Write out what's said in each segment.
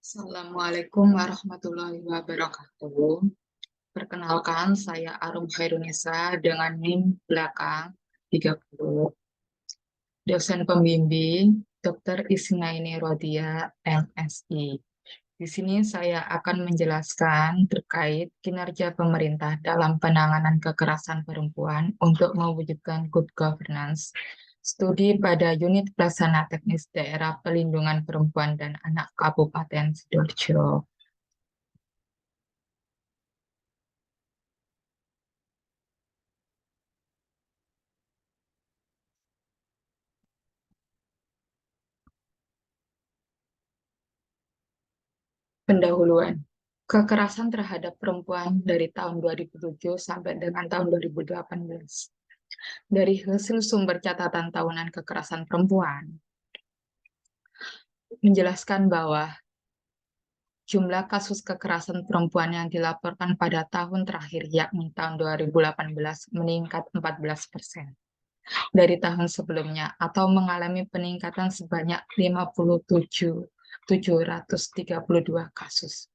Assalamualaikum warahmatullahi wabarakatuh. Perkenalkan, saya Arum Hairunisa dengan NIM belakang 30. Dosen pembimbing Dr. Isnaini Rodia, MSI. Di sini saya akan menjelaskan terkait kinerja pemerintah dalam penanganan kekerasan perempuan untuk mewujudkan good governance. Studi pada unit pelaksana teknis daerah pelindungan perempuan dan anak Kabupaten Sidoarjo. Pendahuluan. Kekerasan terhadap perempuan dari tahun 2007 sampai dengan tahun 2018. Dari hasil sumber catatan tahunan kekerasan perempuan, menjelaskan bahwa jumlah kasus kekerasan perempuan yang dilaporkan pada tahun terakhir, yakni tahun 2018, meningkat 14% dari tahun sebelumnya atau mengalami peningkatan sebanyak 57.732 kasus.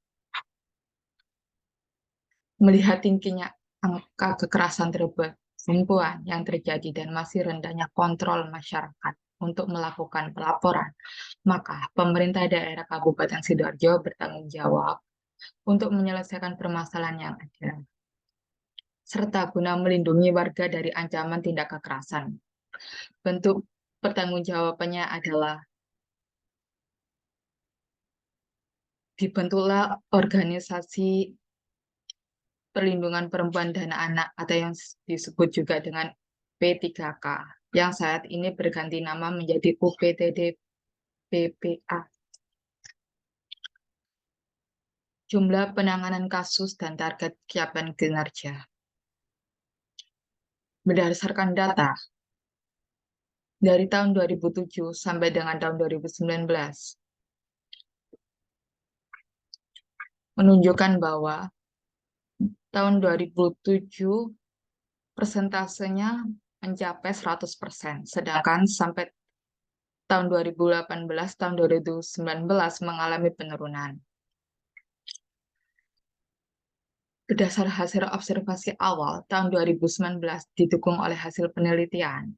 Melihat tingginya angka kekerasan terhadap perempuan yang terjadi dan masih rendahnya kontrol masyarakat untuk melakukan pelaporan, maka pemerintah daerah Kabupaten Sidoarjo bertanggung jawab untuk menyelesaikan permasalahan yang ada, serta guna melindungi warga dari ancaman tindak kekerasan. Bentuk pertanggungjawabannya adalah dibentuklah organisasi perlindungan perempuan dan anak atau yang disebut juga dengan P3K yang saat ini berganti nama menjadi UPTD PPA. Jumlah penanganan kasus dan target kiapan kinerja. Berdasarkan data dari tahun 2007 sampai dengan tahun 2019 menunjukkan bahwa tahun 2007 persentasenya mencapai 100%, sedangkan sampai tahun 2018, tahun 2019 mengalami penurunan. Berdasar hasil observasi awal tahun 2019 didukung oleh hasil penelitian,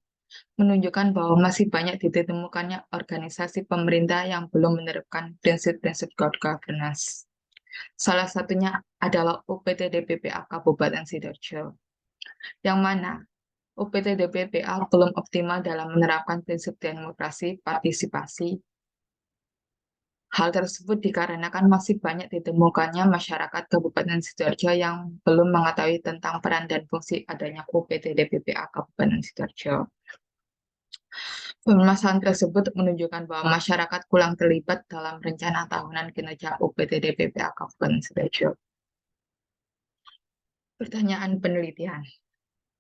menunjukkan bahwa masih banyak ditemukannya organisasi pemerintah yang belum menerapkan prinsip-prinsip good governance. Salah satunya adalah UPTD PPA Kabupaten Sidoarjo, yang mana UPTD PPA belum optimal dalam menerapkan prinsip demokrasi, partisipasi. Hal tersebut dikarenakan masih banyak ditemukannya masyarakat Kabupaten Sidoarjo yang belum mengetahui tentang peran dan fungsi adanya UPTD PPA Kabupaten Sidoarjo. Permasalahan tersebut menunjukkan bahwa masyarakat kurang terlibat dalam rencana tahunan kinerja UPTD PPA Kabupaten Sidoarjo. Pertanyaan penelitian.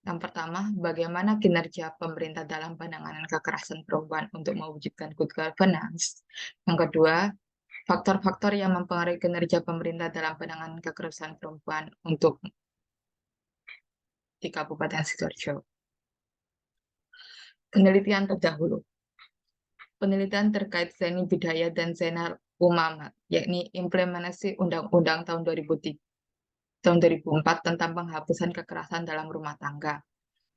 Yang pertama, bagaimana kinerja pemerintah dalam penanganan kekerasan perempuan untuk mewujudkan good governance? Yang kedua, faktor-faktor yang mempengaruhi kinerja pemerintah dalam penanganan kekerasan perempuan untuk di Kabupaten Sidoarjo. Penelitian terdahulu. Penelitian terkait Zaini Bidayat dan Zainal Umamat, yakni implementasi Undang-Undang tahun 2004 tentang penghapusan kekerasan dalam rumah tangga,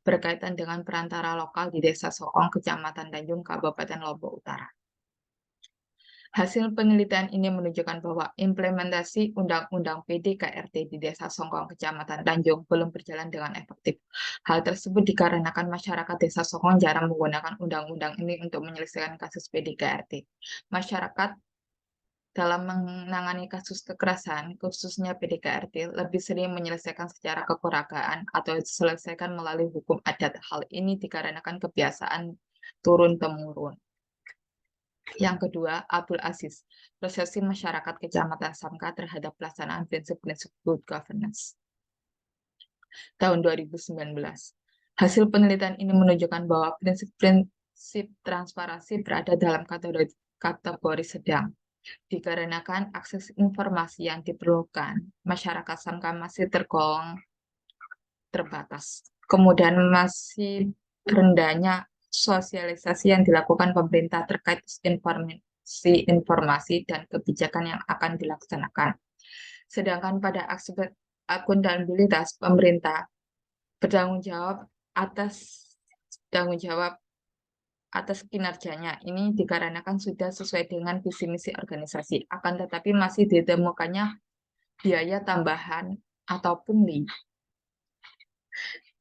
berkaitan dengan perantara lokal di Desa Sokong, Kecamatan Tanjung, Kabupaten Lombok Utara. Hasil penelitian ini menunjukkan bahwa implementasi Undang-Undang PDKRT di Desa Songkong, Kecamatan Tanjung belum berjalan dengan efektif. Hal tersebut dikarenakan masyarakat Desa Songkong jarang menggunakan undang-undang ini untuk menyelesaikan kasus PDKRT. Masyarakat dalam menangani kasus kekerasan, khususnya PDKRT, lebih sering menyelesaikan secara kekeluargaan atau diselesaikan melalui hukum adat. Hal ini dikarenakan kebiasaan turun-temurun. Yang kedua, Abdul Aziz, Persepsi Masyarakat Kecamatan Samka terhadap pelaksanaan prinsip-prinsip good governance. Tahun 2019. Hasil penelitian ini menunjukkan bahwa prinsip-prinsip transparansi berada dalam kategori sedang, dikarenakan akses informasi yang diperlukan masyarakat Samka masih tergolong terbatas. Kemudian masih rendahnya sosialisasi yang dilakukan pemerintah terkait transparansi informasi dan kebijakan yang akan dilaksanakan. Sedangkan pada aspek akuntabilitas, pemerintah bertanggung jawab atas kinerjanya. Ini dikarenakan sudah sesuai dengan visi misi organisasi, akan tetapi masih ditemukannya biaya tambahan atau pungli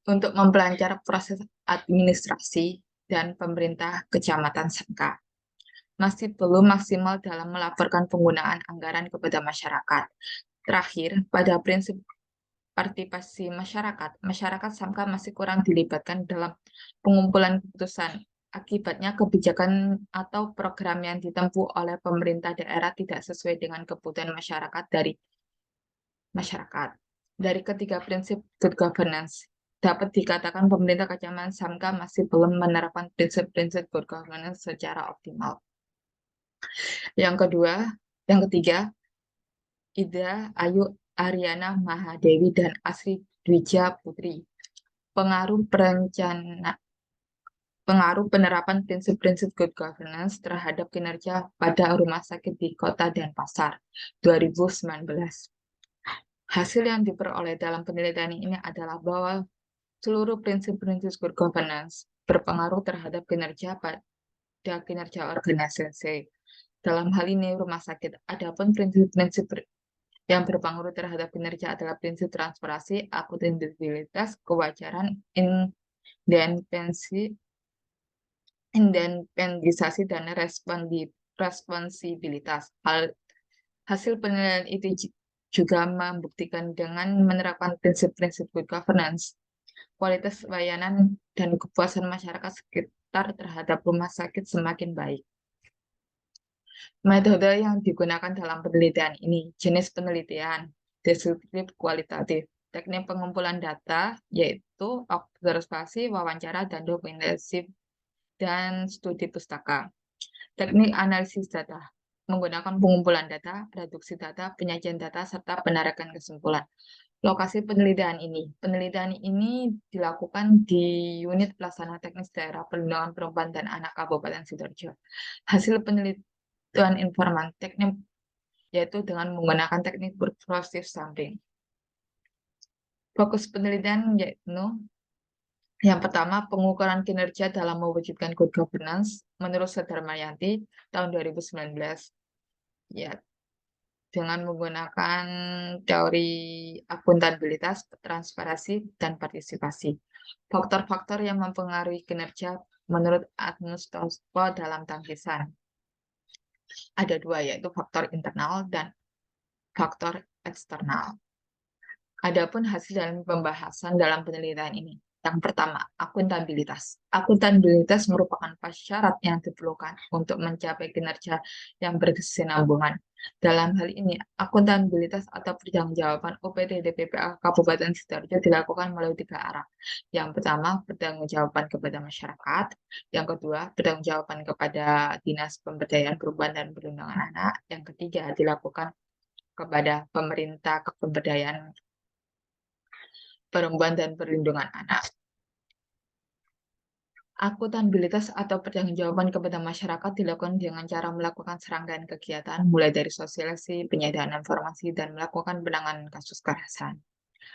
untuk memperlancar proses administrasi dan pemerintah kecamatan Sangka. Masih belum maksimal dalam melaporkan penggunaan anggaran kepada masyarakat. Terakhir, pada prinsip partisipasi masyarakat Sangka masih kurang dilibatkan dalam pengumpulan keputusan. Akibatnya, kebijakan atau program yang ditempuh oleh pemerintah daerah tidak sesuai dengan kebutuhan masyarakat. Dari ketiga prinsip good governance, dapat dikatakan pemerintah Kecamatan Sangka masih belum menerapkan prinsip-prinsip good governance secara optimal. Yang ketiga, Ida Ayu Aryana Mahadewi dan Asri Dwija Putri. Pengaruh penerapan prinsip-prinsip good governance terhadap kinerja pada rumah sakit di Kota Denpasar 2019. Hasil yang diperoleh dalam penelitian ini adalah bahwa seluruh prinsip-prinsip good governance berpengaruh terhadap kinerja pada kinerja organisasi. Dalam hal ini rumah sakit. Adapun prinsip-prinsip yang berpengaruh terhadap kinerja adalah prinsip transparansi, akuntabilitas, kewajaran, independensi, dan responsibilitas. Hasil penilaian itu juga membuktikan dengan menerapkan prinsip-prinsip good governance, kualitas layanan dan kepuasan masyarakat sekitar terhadap rumah sakit semakin baik. Metode yang digunakan dalam penelitian ini, jenis penelitian, deskriptif kualitatif, teknik pengumpulan data, yaitu observasi, wawancara, dan dokumentasi, dan studi pustaka. Teknik analisis data, menggunakan pengumpulan data, reduksi data, penyajian data, serta penarikan kesimpulan. Lokasi penelitian ini dilakukan di Unit Pelaksana Teknis Daerah Perlindungan Perempuan dan Anak Kabupaten Sidoarjo. Hasil penelitian informan teknik yaitu dengan menggunakan teknik berproses sampling. Fokus penelitian yaitu yang pertama, pengukuran kinerja dalam mewujudkan good governance menurut Sudarmayanti tahun 2019. Ya, dengan menggunakan teori akuntabilitas, transparansi, dan partisipasi. Faktor-faktor yang mempengaruhi kinerja menurut Agnus Tosco dalam tangkisan. Ada dua, yaitu faktor internal dan faktor eksternal. Adapun hasil dan pembahasan dalam penelitian ini. Yang pertama, akuntabilitas. Akuntabilitas merupakan syarat yang diperlukan untuk mencapai kinerja yang berkesinambungan. Dalam hal ini, akuntabilitas atau pertanggungjawaban UPTD PPA Kabupaten Sidoarjo dilakukan melalui 3 arah. Yang pertama, pertanggungjawaban kepada masyarakat. Yang kedua, pertanggungjawaban kepada Dinas Pemberdayaan Perempuan dan Perlindungan Anak. Yang ketiga, dilakukan kepada pemerintah kepemberdayaan perempuan dan perlindungan anak. Akuntabilitas atau pertanggungjawaban kepada masyarakat dilakukan dengan cara melakukan serangkaian kegiatan, mulai dari sosialisasi, penyediaan informasi, dan melakukan penanganan kasus kekerasan.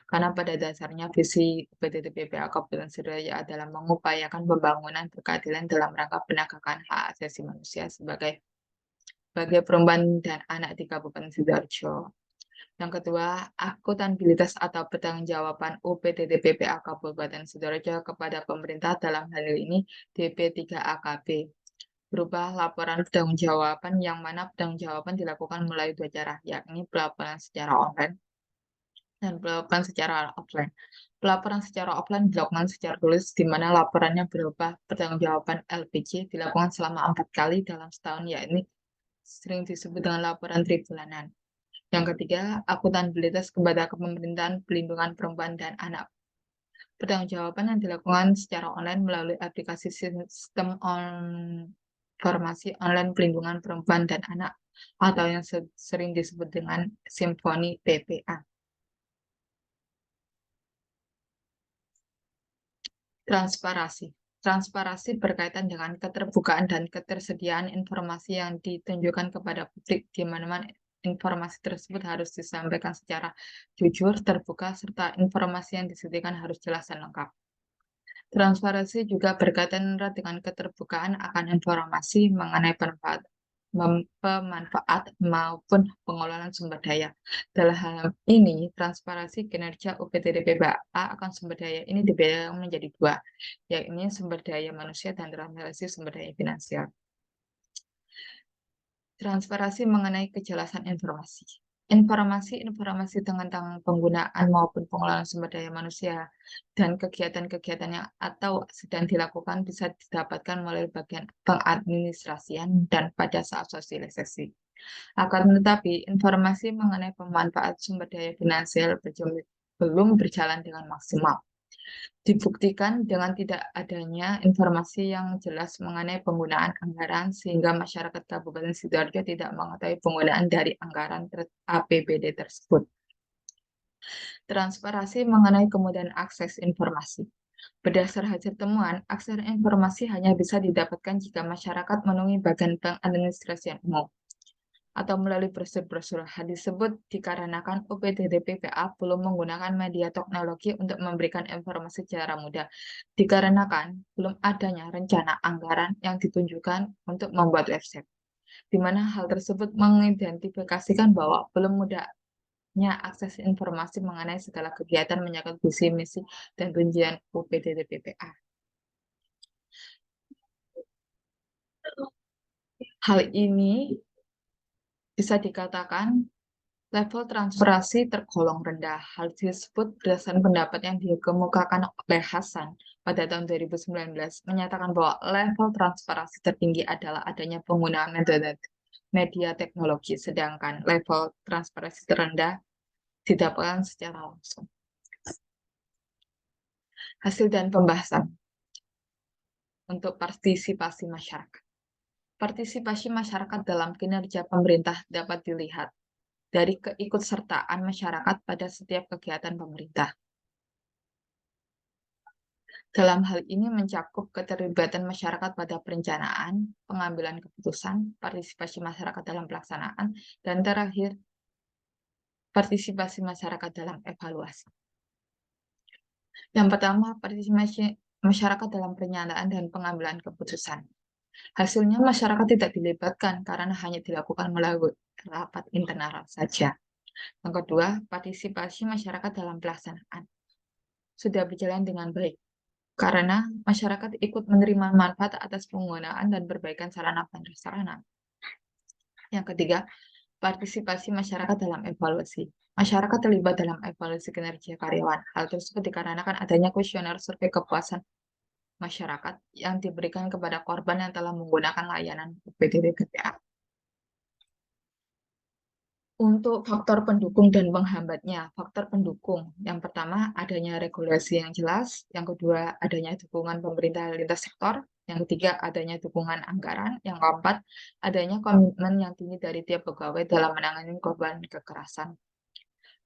Karena pada dasarnya visi PTTPPA Kabupaten Sidoarjo adalah mengupayakan pembangunan berkeadilan dalam rangka penegakan hak asasi manusia sebagai perempuan dan anak di Kabupaten Sidoarjo. Yang kedua, akuntabilitas atau pertanggungjawaban UPTD PPA Kabupaten Sidoarjo kepada pemerintah dalam hal ini DP3AKB berupa laporan pertanggungjawaban yang mana pertanggungjawaban dilakukan melalui 2 cara, yakni pelaporan secara online dan pelaporan secara offline. Pelaporan secara offline dilakukan secara tulis, di mana laporannya berupa pertanggungjawaban LPG dilakukan selama 4 kali dalam setahun, yakni sering disebut dengan laporan tribulanan. Yang ketiga, akuntabilitas kepada Kepemerintahan Pelindungan Perempuan dan Anak. Pertanggungjawaban yang dilakukan secara online melalui aplikasi sistem informasi online pelindungan perempuan dan anak atau yang sering disebut dengan Simfoni PPA. Transparansi. Transparansi berkaitan dengan keterbukaan dan ketersediaan informasi yang ditunjukkan kepada publik, di mana informasi tersebut harus disampaikan secara jujur, terbuka, serta informasi yang disediakan harus jelas dan lengkap. Transparansi juga berkaitan erat dengan keterbukaan akan informasi mengenai pemanfaat maupun pengelolaan sumber daya. Dalam hal ini, transparansi kinerja UPTD PPA akan sumber daya ini dibedakan menjadi dua, yakni sumber daya manusia dan transparansi sumber daya finansial. Transparansi mengenai kejelasan informasi. Informasi tentang penggunaan maupun pengelolaan sumber daya manusia dan kegiatan-kegiatan yang atau sedang dilakukan bisa didapatkan melalui bagian pengadministrasian dan pada saat sosialisasi. Akan tetapi, informasi mengenai pemanfaat sumber daya finansial belum berjalan dengan maksimal. Dibuktikan dengan tidak adanya informasi yang jelas mengenai penggunaan anggaran, sehingga masyarakat Kabupaten Sidoarjo tidak mengetahui penggunaan dari anggaran APBD tersebut. Transparansi mengenai kemudahan akses informasi. Berdasar hasil temuan, akses informasi hanya bisa didapatkan jika masyarakat memenuhi bagian pengadministrasian umum atau melalui brosur-brosur. Hal disebut dikarenakan UPTD PPA belum menggunakan media teknologi untuk memberikan informasi secara mudah, dikarenakan belum adanya rencana anggaran yang ditunjukkan untuk membuat website, di mana hal tersebut mengidentifikasikan bahwa belum mudahnya akses informasi mengenai segala kegiatan menyangkut visi, misi, dan tujuan UPTD PPA. Hal ini bisa dikatakan level transparansi tergolong rendah. Hal tersebut berdasarkan pendapat yang dikemukakan oleh Hasan pada tahun 2019, menyatakan bahwa level transparansi tertinggi adalah adanya penggunaan metode media teknologi, sedangkan level transparansi terendah didapatkan secara langsung. Hasil dan pembahasan untuk partisipasi masyarakat. Partisipasi masyarakat dalam kinerja pemerintah dapat dilihat dari keikutsertaan masyarakat pada setiap kegiatan pemerintah. Dalam hal ini mencakup keterlibatan masyarakat pada perencanaan, pengambilan keputusan, partisipasi masyarakat dalam pelaksanaan, dan terakhir, partisipasi masyarakat dalam evaluasi. Yang pertama, partisipasi masyarakat dalam perencanaan dan pengambilan keputusan. Hasilnya masyarakat tidak dilibatkan karena hanya dilakukan melalui rapat internal saja. Yang kedua, partisipasi masyarakat dalam pelaksanaan sudah berjalan dengan baik karena masyarakat ikut menerima manfaat atas penggunaan dan perbaikan sarana prasarana. Yang ketiga, partisipasi masyarakat dalam evaluasi. Masyarakat terlibat dalam evaluasi kinerja karyawan. Hal tersebut dikarenakan adanya kuesioner survei kepuasan masyarakat yang diberikan kepada korban yang telah menggunakan layanan UPTD PPA. Untuk faktor pendukung dan penghambatnya, faktor pendukung yang pertama adanya regulasi yang jelas, yang kedua adanya dukungan pemerintah lintas sektor, yang ketiga adanya dukungan anggaran, yang keempat adanya komitmen yang tinggi dari tiap pegawai dalam menangani korban kekerasan.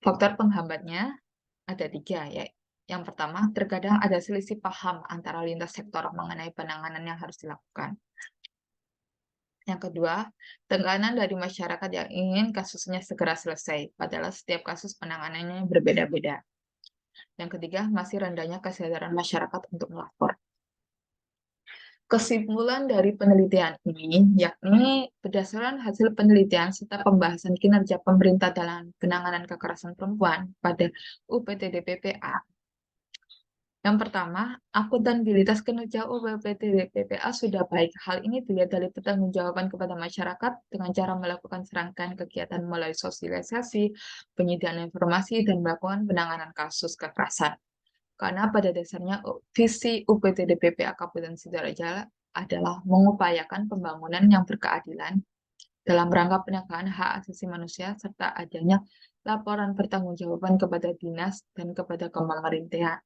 Faktor penghambatnya ada tiga, ya. Yang pertama, terkadang ada selisih paham antara lintas sektor mengenai penanganan yang harus dilakukan. Yang kedua, tekanan dari masyarakat yang ingin kasusnya segera selesai, padahal setiap kasus penanganannya berbeda-beda. Yang ketiga, masih rendahnya kesadaran masyarakat untuk melapor. Kesimpulan dari penelitian ini, yakni berdasarkan hasil penelitian serta pembahasan kinerja pemerintah dalam penanganan kekerasan perempuan pada UPTD PPA. Yang pertama, akuntabilitas kinerja UPTD PPA sudah baik. Hal ini dilihat dari pertanggungjawaban kepada masyarakat dengan cara melakukan serangkaian kegiatan melalui sosialisasi, penyediaan informasi, dan melakukan penanganan kasus kekerasan. Karena pada dasarnya visi UPTD PPA Kabupaten Sidoarjo adalah mengupayakan pembangunan yang berkeadilan dalam rangka penegakan hak asasi manusia serta adanya laporan pertanggungjawaban kepada dinas dan kepada pemerintahan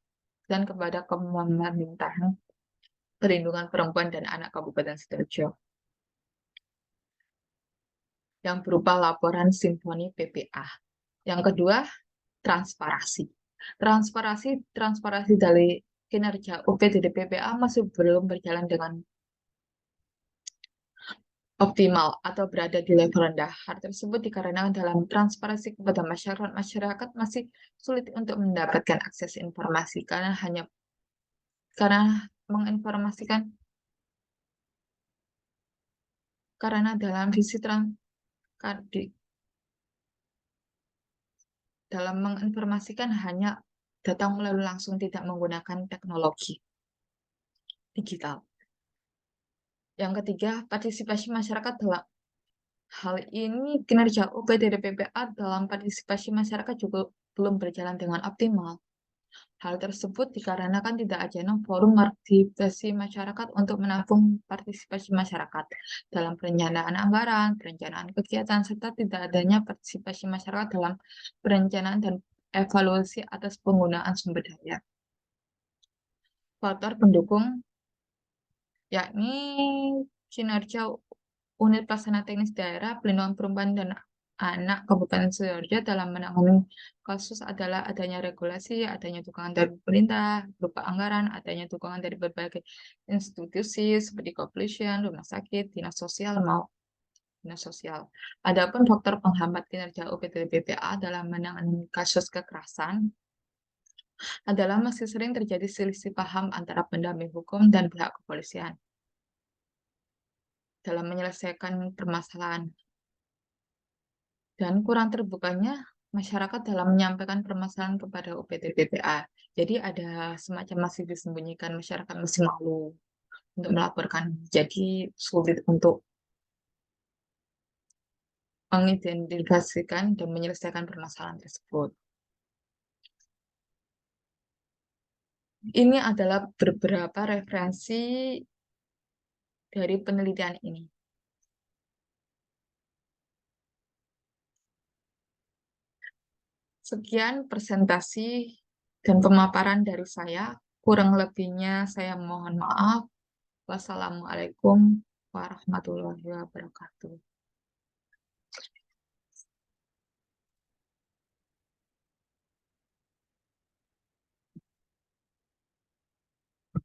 perlindungan perempuan dan anak Kabupaten Sidoarjo yang berupa laporan Simfoni PPA. Yang kedua, transparansi. Transparansi kinerja UPTD-PPA masih belum berjalan dengan optimal atau berada di level rendah. Hal tersebut dikarenakan dalam transparansi kepada masyarakat, masyarakat masih sulit untuk mendapatkan akses informasi karena menginformasikan karena dalam visi dalam menginformasikan hanya datang melalui langsung tidak menggunakan teknologi digital. Yang ketiga, partisipasi masyarakat dalam hal ini kinerja UPTD-PPA dalam partisipasi masyarakat juga belum berjalan dengan optimal. Hal tersebut dikarenakan tidak adanya forum partisipasi masyarakat untuk menampung partisipasi masyarakat dalam perencanaan anggaran, perencanaan kegiatan, serta tidak adanya partisipasi masyarakat dalam perencanaan dan evaluasi atas penggunaan sumber daya. Faktor pendukung yakni kinerja Unit Pelaksana Teknis Daerah Pelindungan Perempuan dan Anak Kabupaten Sidoarjo dalam menangani kasus adalah adanya regulasi, adanya dukungan dari pemerintah, berupa anggaran, adanya dukungan dari berbagai institusi seperti kepolisian, rumah sakit, dinas sosial, dinas sosial. Adapun faktor penghambat kinerja UPT-BPA dalam menangani kasus kekerasan adalah masih sering terjadi selisih paham antara pendamping hukum dan pihak kepolisian dalam menyelesaikan permasalahan dan kurang terbukanya masyarakat dalam menyampaikan permasalahan kepada UPT-BPA. Jadi ada semacam masih disembunyikan, masyarakat masih malu untuk melaporkan. Jadi sulit untuk mengidentifikasikan dan menyelesaikan permasalahan tersebut. Ini adalah beberapa referensi dari penelitian ini. Sekian presentasi dan pemaparan dari saya. Kurang lebihnya saya mohon maaf. Wassalamualaikum warahmatullahi wabarakatuh.